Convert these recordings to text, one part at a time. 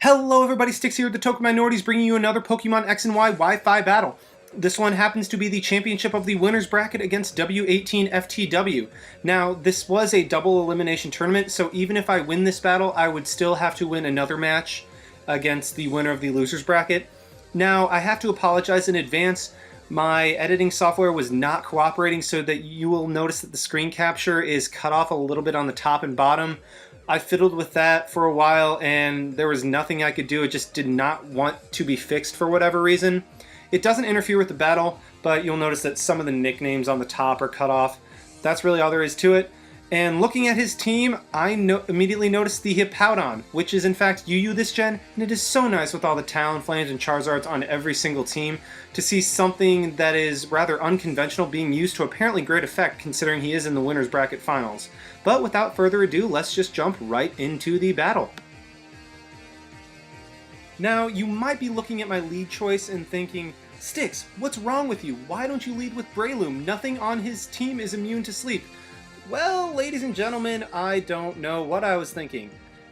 Hello everybody, Styx here with the TokenMinorities bringing you another Pokemon X and Y Wi-Fi battle. This one happens to be the championship of the winner's bracket against w18ftw. Now, this was a double elimination tournament, so even if I win this battle, I would still have to win another match against the winner of the loser's bracket. Now, I have to apologize in advance. My editing software was not cooperating, so that you will notice that the screen capture is cut off a little bit on the top and bottom. I fiddled with that for a while and there was nothing I could do. It just did not want to be fixed for whatever reason. It doesn't interfere with the battle, but you'll notice that some of the nicknames on the top are cut off. That's really all there is to it. And looking at his team, I immediately noticed the Hippowdon, which is in fact UU this gen, and it is so nice with all the Talonflames and Charizards on every single team to see something that is rather unconventional being used to apparently great effect considering he is in the winner's bracket finals. But without further ado, let's just jump right into the battle. Now, you might be looking at my lead choice and thinking, Styx, what's wrong with you? Why don't you lead with Breloom? Nothing on his team is immune to sleep. Well, ladies and gentlemen, I don't know what I was thinking.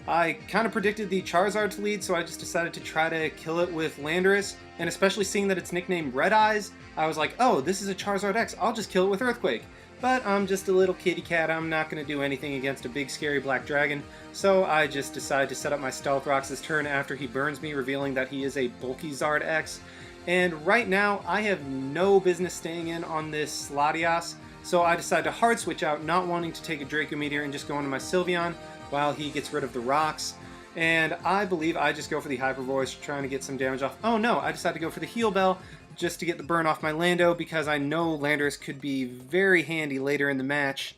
I kind of predicted the Charizard to lead, so I just decided to try to kill it with Landorus, and especially seeing that it's nicknamed Red Eyes, I was like, oh, this is a Charizard X, I'll just kill it with Earthquake. But I'm just a little kitty cat, I'm not going to do anything against a big scary black dragon, so I just decided to set up my Stealth Rocks this turn after he burns me, revealing that he is a bulky Zard X. And right now, I have no business staying in on this Latias, so I decided to hard switch out, not wanting to take a Draco Meteor and just go into my Sylveon while he gets rid of the rocks. And I believe I just go for the Hyper Voice, trying to get some damage off. Oh no, I decided to go for the Heal Bell just to get the burn off my Lando because I know Landorus could be very handy later in the match.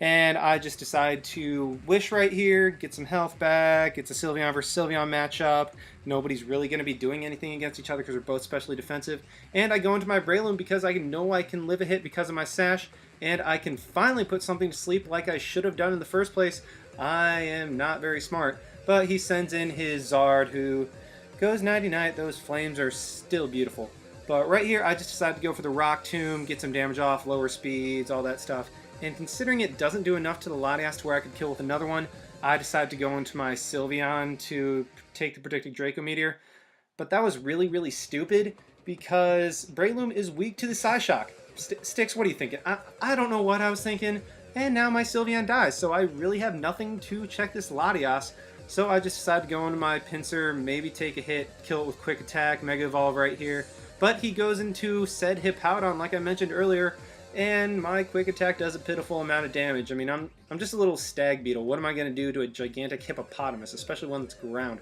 And I just decided to Wish right here, get some health back. It's a Sylveon versus Sylveon matchup. Nobody's really going to be doing anything against each other because they're both specially defensive. And I go into my Breloom because I know I can live a hit because of my Sash. And I can finally put something to sleep like I should have done in the first place. I am not very smart. But he sends in his Zard, who goes 99. Those flames are still beautiful. But right here, I just decided to go for the Rock Tomb, get some damage off, lower speeds, all that stuff. And considering it doesn't do enough to the Latias to where I could kill with another one, I decided to go into my Sylveon to take the predicted Draco Meteor. But that was really, really stupid because Breloom is weak to the Psyshock. Styx, what are you thinking? I don't know what I was thinking, and now my Sylveon dies, so I really have nothing to check this Latias. So I just decided to go into my Pinsir, maybe take a hit, kill it with Quick Attack, Mega Evolve right here. But he goes into said Hippowdon, like I mentioned earlier, and my Quick Attack does a pitiful amount of damage. I mean, I'm just a little Stag Beetle. What am I going to do to a gigantic hippopotamus, especially one that's ground?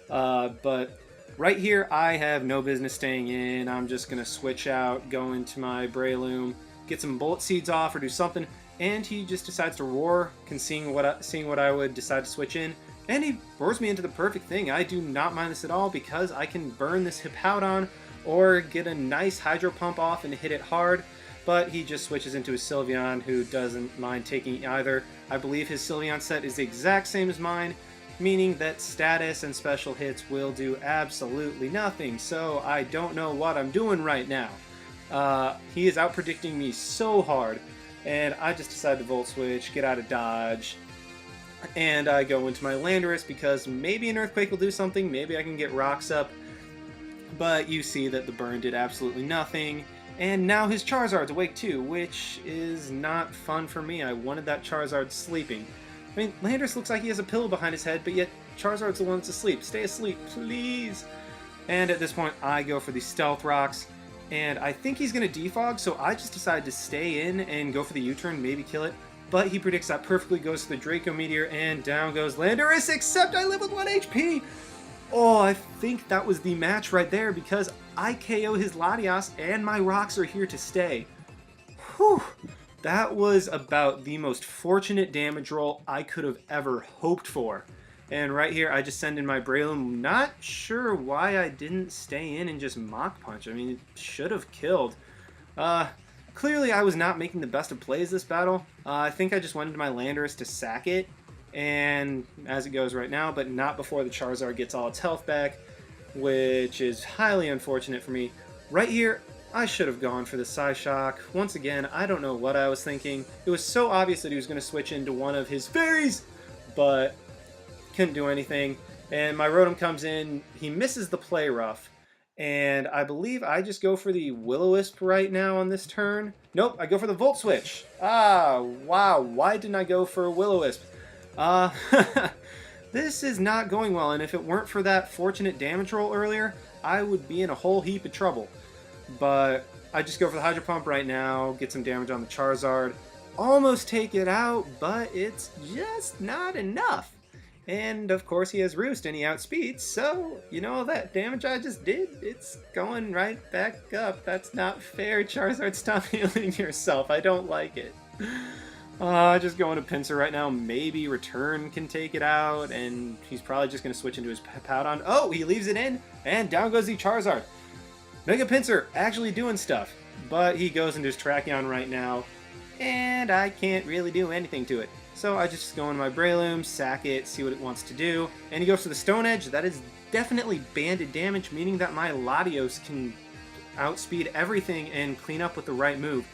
But right here, I have no business staying in. I'm just going to switch out, go into my Breloom, get some Bullet Seeds off or do something, and he just decides to roar, seeing what I would decide to switch in, and he roars me into the perfect thing. I do not mind this at all because I can burn this Hippowdon or get a nice Hydro Pump off and hit it hard, but he just switches into his Sylveon, who doesn't mind taking either. I believe his Sylveon set is the exact same as mine, meaning that status and special hits will do absolutely nothing, so I don't know what I'm doing right now. He is out-predicting me so hard, and I just decided to Volt Switch, get out of dodge, and I go into my Landorus because maybe an Earthquake will do something, maybe I can get rocks up, but you see that the burn did absolutely nothing, and now his Charizard's awake too, which is not fun for me. I wanted that Charizard sleeping. I mean, Landorus looks like he has a pillow behind his head, but yet Charizard's the one that's asleep. Stay asleep, please! And at this point, I go for the Stealth Rocks, and I think he's going to defog, so I just decided to stay in and go for the U-turn, maybe kill it. But he predicts that perfectly, goes for the Draco Meteor, and down goes Landorus, except I live with 1 HP! Oh, I think that was the match right there, because I KO his Latias, and my rocks are here to stay. Whew! That was about the most fortunate damage roll I could have ever hoped for. And right here, I just send in my Breloom. Not sure why I didn't stay in and just Mach Punch. I mean, it should have killed. Clearly, I was not making the best of plays this battle. I think I just went into my Landorus to sack it, and as it goes right now, but not before the Charizard gets all its health back, which is highly unfortunate for me. Right here, I should have gone for the Psyshock. Once again, I don't know what I was thinking. It was so obvious that he was going to switch into one of his fairies, but couldn't do anything. And my Rotom comes in, he misses the play rough, and I believe I just go for the Will-O-Wisp right now on this turn. Nope, I go for the Volt Switch. Ah, wow, why didn't I go for a Will-O-Wisp? Uh, this is not going well, and if it weren't for that fortunate damage roll earlier, I would be in a whole heap of trouble. But I just go for the Hydro Pump right now, get some damage on the Charizard, almost take it out, but it's just not enough. And of course he has Roost and he outspeeds, so you know that damage I just did, it's going right back up. That's not fair, Charizard, stop healing yourself, I don't like it. Just going to Pinsir right now, maybe Return can take it out, and he's probably just going to switch into his Powdon. Oh, he leaves it in, and down goes the Charizard. Mega Pinsir actually doing stuff, but he goes into his Terrakion right now, and I can't really do anything to it. So I just go into my Breloom, sack it, see what it wants to do, and he goes for the Stone Edge. That is definitely banded damage, meaning that my Latios can outspeed everything and clean up with the right move.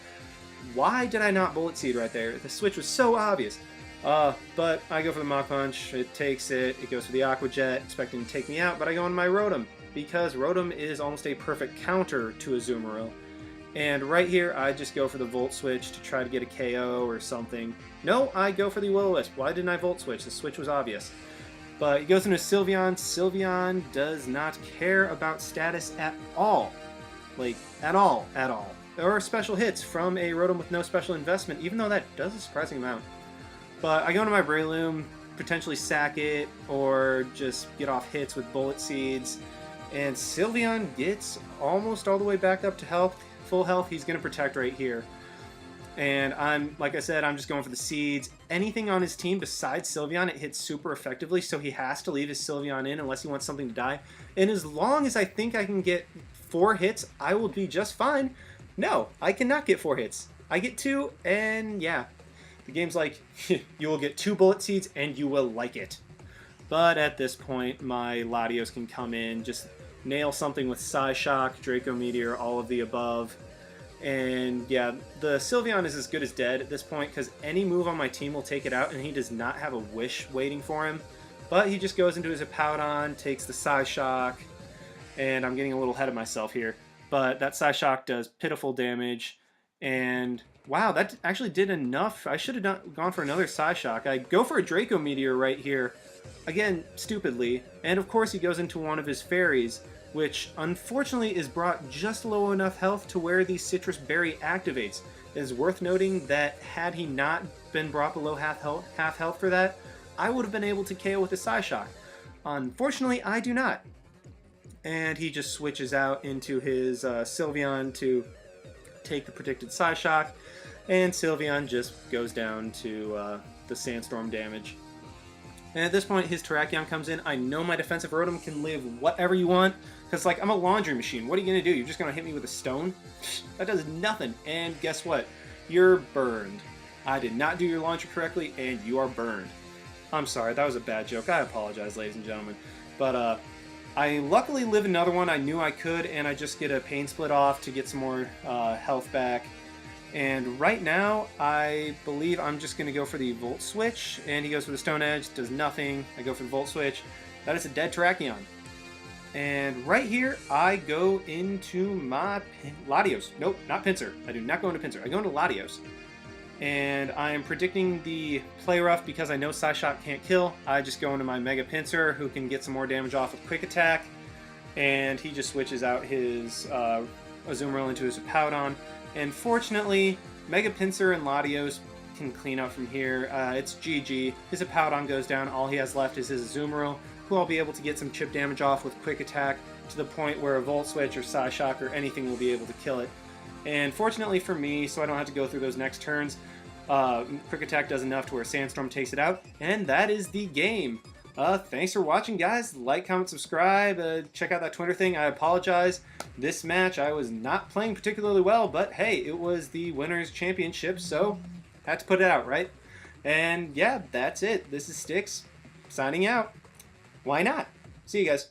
Why did I not Bullet Seed right there? The switch was so obvious. But I go for the Mach Punch, it takes it, it goes for the Aqua Jet, expecting to take me out, but I go into my Rotom, because Rotom is almost a perfect counter to Azumarill. And right here, I just go for the Volt Switch to try to get a KO or something. No, I go for the Will-O-Wisp. Why didn't I Volt Switch? The switch was obvious. But he goes into Sylveon. Sylveon does not care about status at all. Like, at all. There are special hits from a Rotom with no special investment, even though that does a surprising amount. But I go into my Breloom, potentially sack it, or just get off hits with Bullet Seeds. And Sylveon gets almost all the way back up to health. Full health, he's going to protect right here. And like I said, I'm just going for the seeds. Anything on his team besides Sylveon, it hits super effectively, so he has to leave his Sylveon in unless he wants something to die. And as long as I think I can get 4 hits, I will be just fine. No, I cannot get 4 hits. I get 2, and yeah. The game's like, you will get 2 Bullet Seeds, and you will like it. But at this point, my Latios can come in, just nail something with Psyshock, Draco Meteor, all of the above. And yeah, the Sylveon is as good as dead at this point because any move on my team will take it out, and he does not have a Wish waiting for him. But he just goes into his Hippowdon, takes the Psyshock, and I'm getting a little ahead of myself here. But that Psyshock does pitiful damage, and wow, that actually did enough. I should have gone for another Psyshock. I go for a Draco Meteor right here, again, stupidly, and of course he goes into one of his fairies, which unfortunately is brought just low enough health to where the Citrus Berry activates. It is worth noting that had he not been brought below half health for that, I would have been able to KO with a Psyshock. Unfortunately, I do not. And he just switches out into his Sylveon to take the predicted Psyshock, and Sylveon just goes down to the Sandstorm damage. And at this point, his Terrakion comes in. I know my defensive Rotom can live whatever you want, because, like, I'm a laundry machine. What are you going to do? You're just going to hit me with a stone? That does nothing. And guess what? You're burned. I did not do your laundry correctly, and you are burned. I'm sorry, that was a bad joke. I apologize, ladies and gentlemen. But, I luckily live another one. I knew I could, and I just get a Pain Split off to get some more health back. And right now, I believe I'm just going to go for the Volt Switch, and he goes for the Stone Edge, does nothing. I go for the Volt Switch. That is a dead Terrakion. And right here, I go into my Latios. Nope, not Pinsir. I do not go into Pinsir. I go into Latios. And I am predicting the Play Rough because I know Psyshock can't kill. I just go into my Mega Pinsir, who can get some more damage off with Quick Attack. And he just switches out his Azumarill into his Hippowdon. And fortunately, Mega Pinsir and Latios can clean up from here. It's GG. His Hippowdon goes down. All he has left is his Azumarill, who I'll be able to get some chip damage off with Quick Attack to the point where a Volt Switch or Psyshock or anything will be able to kill it. And fortunately for me, so I don't have to go through those next turns, Quick Attack does enough to where Sandstorm takes it out. And that is the game. Thanks for watching, guys. Like, comment, subscribe. Check out that Twitter thing. I apologize. This match, I was not playing particularly well, but hey, it was the Winners' Championship, so had to put it out, right? And yeah, that's it. This is Styx, signing out. Why not? See you guys.